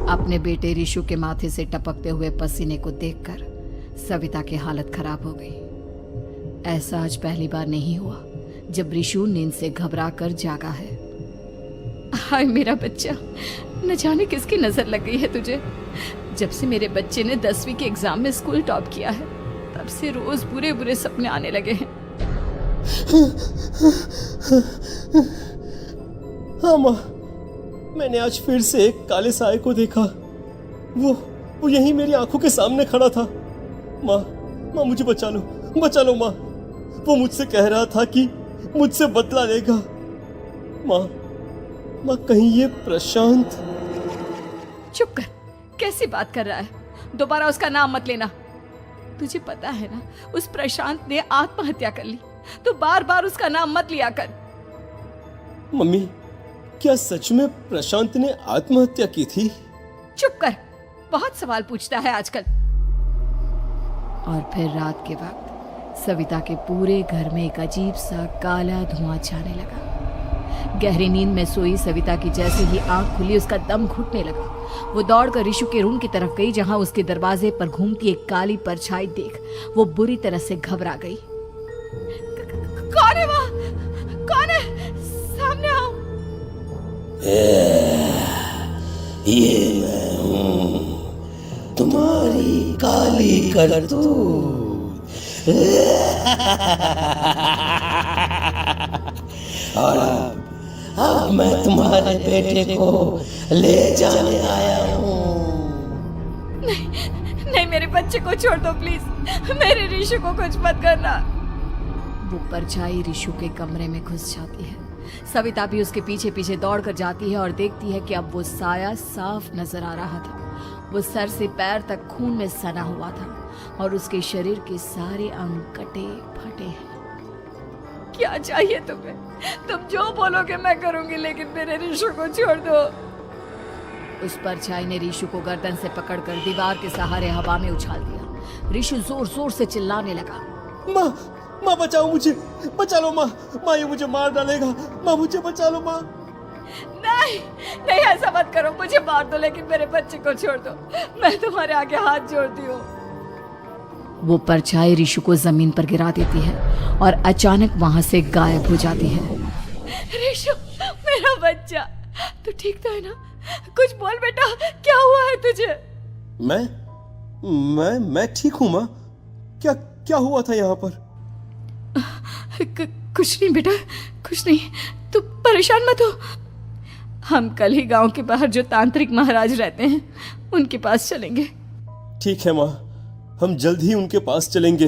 अपने बेटे ऋषु के माथे से टपकते हुए पसीने को देखकर सविता की हालत खराब हो गई। ऐसा आज पहली बार नहीं हुआ जब ऋषु नींद से घबरा कर जागा है। हाय मेरा बच्चा, न जाने किसकी नजर लग गई है तुझे। जब से मेरे बच्चे ने 10वीं के एग्जाम में स्कूल टॉप किया है तब से रोज बुरे बुरे सपने आने लगे हैं। हाँ माँ, मैंने आज फिर से एक काले साए को देखा। वो यहीं मेरी आंखों के सामने खड़ा था। माँ मुझे बचा लो माँ। वो मुझसे कह रहा था कि मुझसे बदला लेगा। माँ कहीं ये प्रशांत। चुप कर, कैसी बात कर रहा है? दोबारा उसका नाम मत लेना। तुझे पता है ना, उस प्रशांत ने आत्महत्या कर ली, तो बार बार उसका नाम मत लिया कर। मम्मी, क्या सच में प्रशांत ने आत्महत्या की थी? चुप कर, बहुत सवाल पूछता है आजकल। और फिर रात के वक्त सविता के पूरे घर में एक अजीब सा काला धुआं छाने लगा। गहरी नींद में सोई सविता की जैसे ही आंख खुली उसका दम घुटने लगा। वो दौड़कर ऋषु के रूम की तरफ गई जहां उसके दरवाजे पर घूमती एक काली परछाई देख वो बुरी तरह से घबरा गई। कौन है वहाँ? कौन है? सामने आओ। ये मैं हूँ, तुम्हारी काली करतूत। और अब मैं तुम्हारे बेटे को ले जाने आया हूँ। नहीं, मेरे बच्चे को छोड़ दो प्लीज। मेरे ऋषु को कुछ मत करना। वो परछाई ऋषु के कमरे में घुस जाती है। सविता भी उसके पीछे पीछे दौड़ कर जाती है और देखती है कि अब वो साया साफ नजर आ रहा था। वो सर से पैर तक खून में सना हुआ था और उसके शरीर के सारे अंग कटे फटे हैं। क्या चाहिए तुम्हें? तुम जो बोलोगे मैं करूंगी, लेकिन मेरे ऋषु को छोड़ दो। उस परछाई ने ऋषु को गर्दन से पकड़कर दीवार के सहारे हवा में उछाल दिया। ऋषु जोर जोर से चिल्लाने लगा। माँ बचाओ मुझे, बचा लो माँ। माँ ये मुझे मार डालेगा। माँ मुझे बचा लो माँ। नहीं ऐसा मत करो। मुझे मार दो लेकिन मेरे बच्चे को छोड़ दो। मैं तुम्हारे आगे हाथ जोड़ती हूँ। वो परछाई ऋषु को जमीन पर गिरा देती है और अचानक वहां से गायब हो जाती है। ऋषु, मेरा बच्चा, तू ठीक तो है ना? कुछ बोल बेटा, क्या हुआ है तुझे? मैं ठीक हूँ माँ। क्या हुआ था यहाँ पर? कुछ नहीं बेटा, कुछ नहीं। तू परेशान मत हो। हम कल ही गांव के बाहर जो तांत्रिक महाराज रहते हैं उनके पास चलेंगे। ठीक है माँ, हम जल्द ही उनके पास चलेंगे।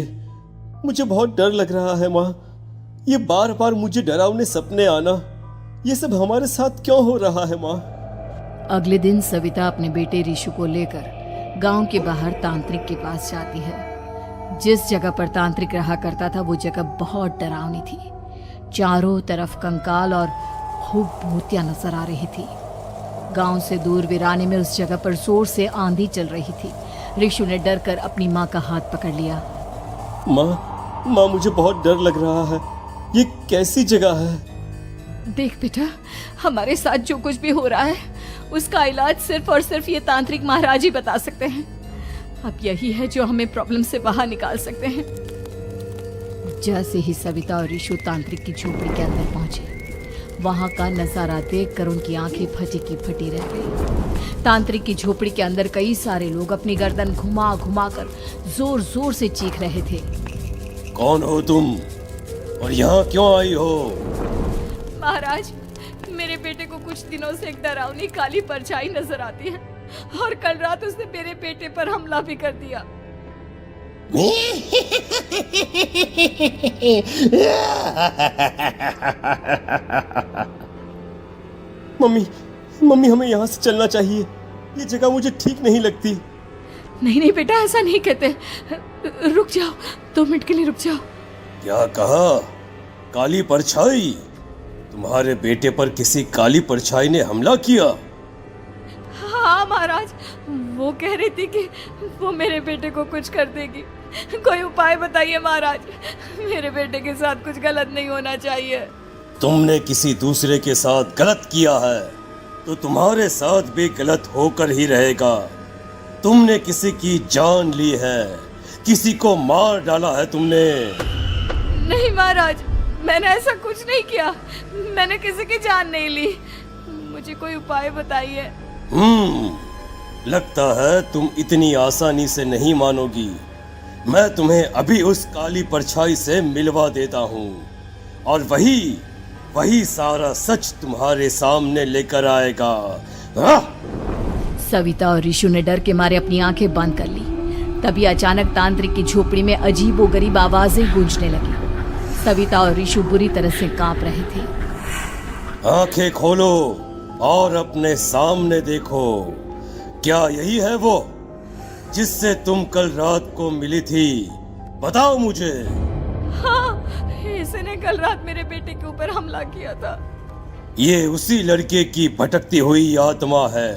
मुझे बहुत डर लग रहा है माँ। ये बार बार मुझे डरावने सपने आना, ये सब हमारे साथ क्यों हो रहा है माँ? अगले दिन सविता अपने बेटे ऋषु को लेकर गांव के बाहर तांत्रिक के पास जाती है। जिस जगह पर तांत्रिक रहा करता था वो जगह बहुत डरावनी थी। चारों तरफ कंकाल और भूतियां नजर आ रही थी। गांव से दूर वीराने में उस जगह पर जोर से आंधी चल रही थी। ऋषु ने डर कर अपनी माँ का हाथ पकड़ लिया। माँ मुझे बहुत डर लग रहा है। ये कैसी जगह है? देख बेटा, हमारे साथ जो कुछ भी हो रहा है उसका इलाज सिर्फ और सिर्फ ये तांत्रिक महाराज ही बता सकते हैं। अब यही है जो हमें प्रॉब्लम से बाहर निकाल सकते हैं। जैसे ही सविता और ऋषु तांत्रिक की झोपड़ी के अंदर पहुंचे, वहां का नजारा देखकर उनकी आंखें फटी की फटी रह गई। तांत्रिक की झोपड़ी के अंदर कई सारे लोग अपनी गर्दन घुमा घुमा कर जोर जोर से चीख रहे थे। कौन हो तुम और यहाँ क्यों आई हो? महाराज, मेरे बेटे को कुछ दिनों से एक डरावनी काली परछाई नजर आती है और कल रात उसने मेरे बेटे पर हमला भी कर दिया। मम्मी हमें यहाँ से चलना चाहिए। ये जगह मुझे ठीक नहीं लगती। नहीं बेटा, ऐसा नहीं कहते। रुक जाओ, 2 मिनट के लिए रुक जाओ। क्या कहा? काली परछाई? तुम्हारे बेटे पर किसी काली परछाई ने हमला किया? हाँ महाराज, वो कह रही थी कि वो मेरे बेटे को कुछ कर देगी। कोई उपाय बताइए महाराज, मेरे बेटे के साथ कुछ गलत नहीं होना चाहिए। तुमने किसी दूसरे के साथ गलत किया है। तो तुम्हारे साथ भी गलत होकर ही रहेगा। तुमने किसी की जान ली है, किसी को मार डाला है तुमने। नहीं महाराज, मैंने ऐसा कुछ नहीं किया। मैंने किसी की जान नहीं ली। मुझे कोई उपाय बताइए। लगता है तुम इतनी आसानी से नहीं मानोगी। मैं तुम्हें अभी उस काली परछाई से मिलवा देता हूँ और वही सारा सच तुम्हारे सामने लेकर आएगा। सविता और ऋषु ने डर के मारे अपनी आंखें बंद कर ली। तभी अचानक तांत्रिक की झोपड़ी में अजीबोगरीब आवाजें गूंजने लगी। सविता और ऋषु बुरी तरह से कांप रहे थे। आंखें खोलो और अपने सामने देखो। क्या यही है वो जिससे तुम कल रात को मिली थी? बताओ मुझे। हाँ, इसने कल रात मेरे बेटे के ऊपर हमला किया था। ये उसी लड़के की भटकती हुई आत्मा है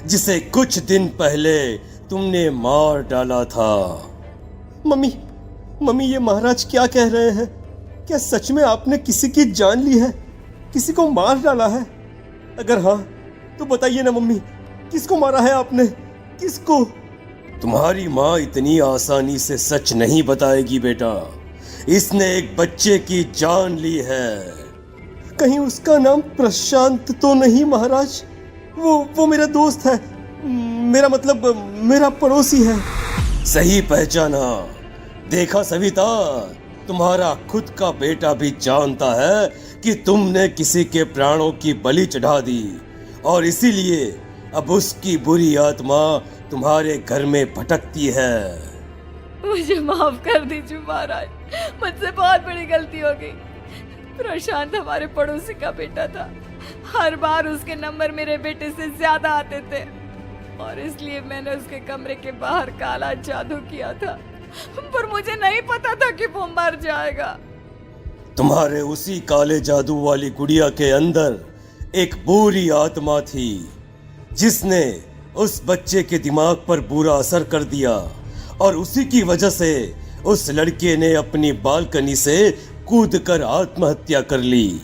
जिसे कुछ दिन पहले तुमने मार डाला था। मम्मी ये महाराज क्या कह रहे हैं? क्या सच में आपने किसी की जान ली है, किसी को मार डाला है? अगर हाँ तो बताइए ना मम्मी, किसको मारा है आपने? किसको? तुम्हारी माँ इतनी आसानी से सच नहीं बताएगी बेटा। इसने एक बच्चे की जान ली है। कहीं उसका नाम प्रशांत तो नहीं महाराज? वो मेरा दोस्त है, मेरा मतलब मेरा पड़ोसी है। सही पहचाना। देखा सविता, तुम्हारा खुद का बेटा भी जानता है कि तुमने किसी के प्राणों की बलि चढ़ा दी और इसीलिए अब उसकी बुरी आत्मा तुम्हारे घर में भटकती है। मुझे माफ कर दीजिए महाराज, मुझसे बहुत बड़ी गलती हो गई। प्रशांत हमारे पड़ोसी का बेटा था। हर बार उसके नंबर मेरे बेटे से ज्यादा आते थे और इसलिए मैंने उसके कमरे के बाहर काला जादू किया था, पर मुझे नहीं पता था कि वो मर जाएगा। तुम्हारे उसी काले जादू वाली गुड़िया के अंदर एक बुरी आत्मा थी जिसने उस बच्चे के दिमाग पर बुरा असर कर दिया और उसी की वजह से उस लड़के ने अपनी बालकनी से कूदकर आत्महत्या कर ली।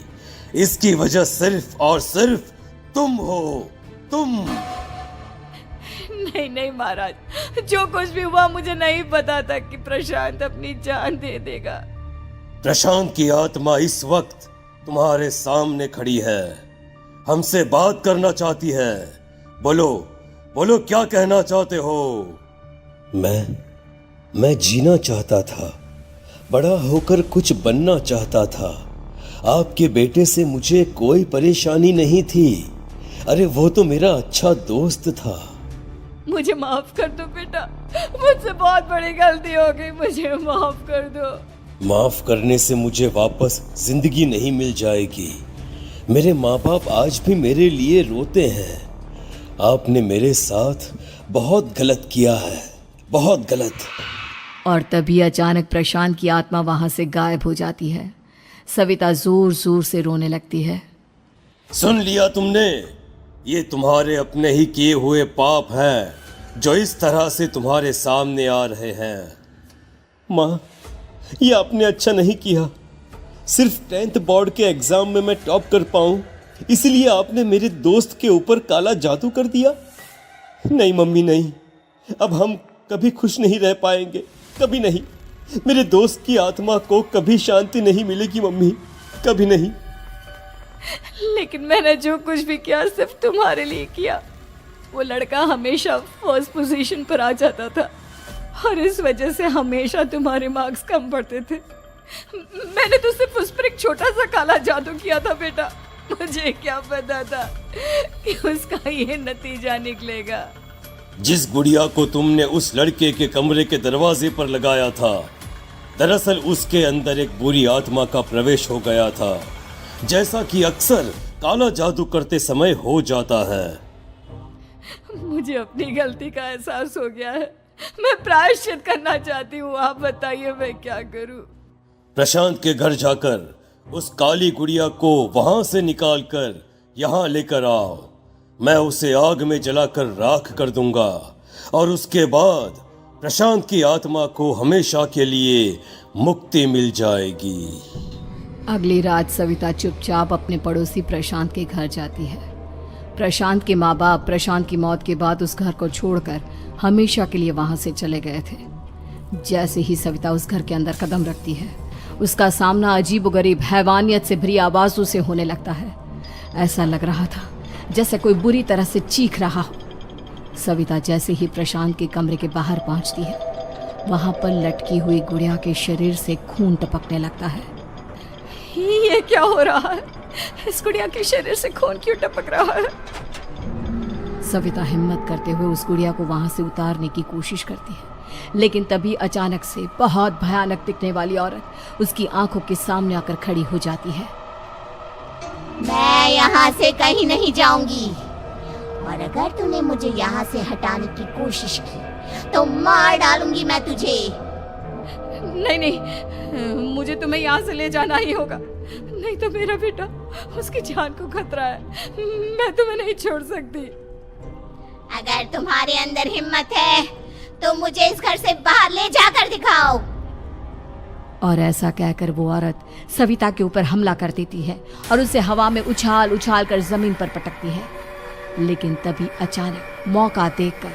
इसकी वजह सिर्फ और सिर्फ तुम हो, तुम। नहीं महाराज, जो कुछ भी हुआ मुझे नहीं पता था कि प्रशांत अपनी जान दे देगा। प्रशांत की आत्मा इस वक्त तुम्हारे सामने खड़ी है, हमसे बात करना चाहती है। बोलो क्या कहना चाहते हो? मैं जीना चाहता था, बड़ा होकर कुछ बनना चाहता था। आपके बेटे से मुझे कोई परेशानी नहीं थी। अरे वो तो मेरा अच्छा दोस्त था। मुझे माफ कर दो बेटा, मुझसे बहुत बड़ी गलती हो गई, मुझे माफ कर दो। माफ करने से मुझे वापस जिंदगी नहीं मिल जाएगी। मेरे माँ बाप आज भी मेरे लिए रोते हैं। आपने मेरे साथ बहुत गलत किया है, बहुत गलत। और तभी अचानक प्रशांत की आत्मा वहां से गायब हो जाती है। सविता जोर जोर से रोने लगती है। सुन लिया तुमने? ये तुम्हारे अपने ही किए हुए पाप हैं जो इस तरह से तुम्हारे सामने आ रहे हैं। माँ, ये आपने अच्छा नहीं किया। सिर्फ 10th बोर्ड के एग्जाम में मैं टॉप कर पाऊं, इसलिए आपने मेरे दोस्त के ऊपर काला जादू कर दिया। नहीं मम्मी, नहीं, अब हम कभी खुश नहीं रह पाएंगे, कभी नहीं। मेरे दोस्त की आत्मा को कभी शांति नहीं मिलेगी मम्मी, कभी नहीं। लेकिन मैंने जो कुछ भी किया सिर्फ तुम्हारे लिए किया। वो लड़का हमेशा फर्स्ट पोजीशन पर आ जाता था और इस वजह से हमेशा तुम्हारे मार्क्स कम पड़ते थे। मैंने तो सिर्फ उस पर एक छोटा सा काला जादू किया था बेटा। मुझे क्या पता था कि उसका ये नतीजा निकलेगा। जिस गुड़िया को तुमने उस लड़के के कमरे के दरवाजे पर लगाया था, दरअसल उसके अंदर एक बुरी आत्मा का प्रवेश हो गया था, जैसा कि अक्सर काला जादू करते समय हो जाता है। मुझे अपनी गलती का एहसास हो गया है। मैं प्रायश्चित करना चाहती हूँ। आप बताइए मैं क्या करूँ? प्रशांत के घर जाकर उस काली गुड़िया को वहां से निकालकर यहाँ लेकर आओ। मैं उसे आग में जलाकर राख कर दूंगा और उसके बाद प्रशांत की आत्मा को हमेशा के लिए मुक्ति मिल जाएगी। अगली रात सविता चुपचाप अपने पड़ोसी प्रशांत के घर जाती है। प्रशांत के माँ बाप प्रशांत की मौत के बाद उस घर को छोड़कर हमेशा के लिए वहां से चले गए थे। जैसे ही सविता उस घर के अंदर कदम रखती है, उसका सामना अजीबोगरीब हैवानियत से भरी आवाजों से होने लगता है। ऐसा लग रहा था जैसे कोई बुरी तरह से चीख रहा हो। सविता जैसे ही प्रशांत के कमरे के बाहर पहुंचती है, वहां पर लटकी हुई गुड़िया के शरीर से खून टपकने लगता है। ये क्या हो रहा है? इस गुड़िया के शरीर से खून क्यों टपक रहा है? सविता हिम्मत करते हुए उस गुड़िया को वहां से उतारने की कोशिश करती है, लेकिन तभी अचानक से बहुत भयानक दिखने वाली औरत उसकी आंखों के सामने आकर खड़ी हो जाती है। मैं यहाँ से कहीं नहीं जाऊंगी, और अगर तूने मुझे यहाँ से हटाने की कोशिश की तो मार डालूंगी मैं तुझे। नहीं नहीं, मुझे तुम्हें यहाँ से ले जाना ही होगा, नहीं तो मेरा बेटा, उसकी जान को खतरा है। मैं तुम्हें नहीं छोड़ सकती। अगर तुम्हारे अंदर हिम्मत है तो मुझे इस घर से बाहर ले जाकर दिखाओ। और ऐसा कहकर वो औरत सविता के ऊपर हमला कर देती है और उसे हवा में उछाल उछाल कर जमीन पर पटकती है। लेकिन तभी अचानक मौका देखकर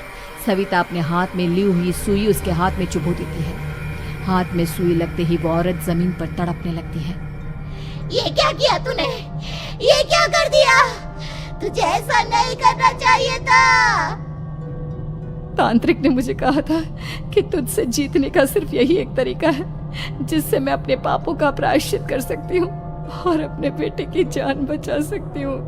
सविता अपने हाथ में ली हुई सुई उसके हाथ में चुभो देती है। हाथ में सुई लगते ही वो औरत जमीन पर तड़पने लगती है। ये क्या किया तूने? ये क्या कर दिया? तुझे ऐसा नहीं करना चाहिए था। तांत्रिक ने मुझे कहा था कि तुझसे जीतने का सिर्फ यही एक तरीका है जिससे मैं अपने पापों का प्रायश्चित कर सकती हूँ और अपने बेटे की जान बचा सकती हूँ।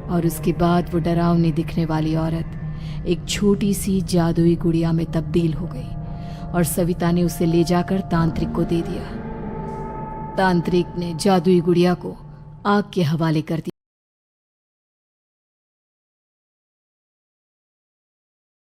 और उसके बाद वो डरावनी दिखने वाली औरत एक छोटी सी जादुई गुड़िया में तब्दील हो गई और सविता ने उसे ले जाकर तांत्रिक को दे दिया। तांत्रिक ने जादुई गुड़िया को आग के हवाले कर दिया।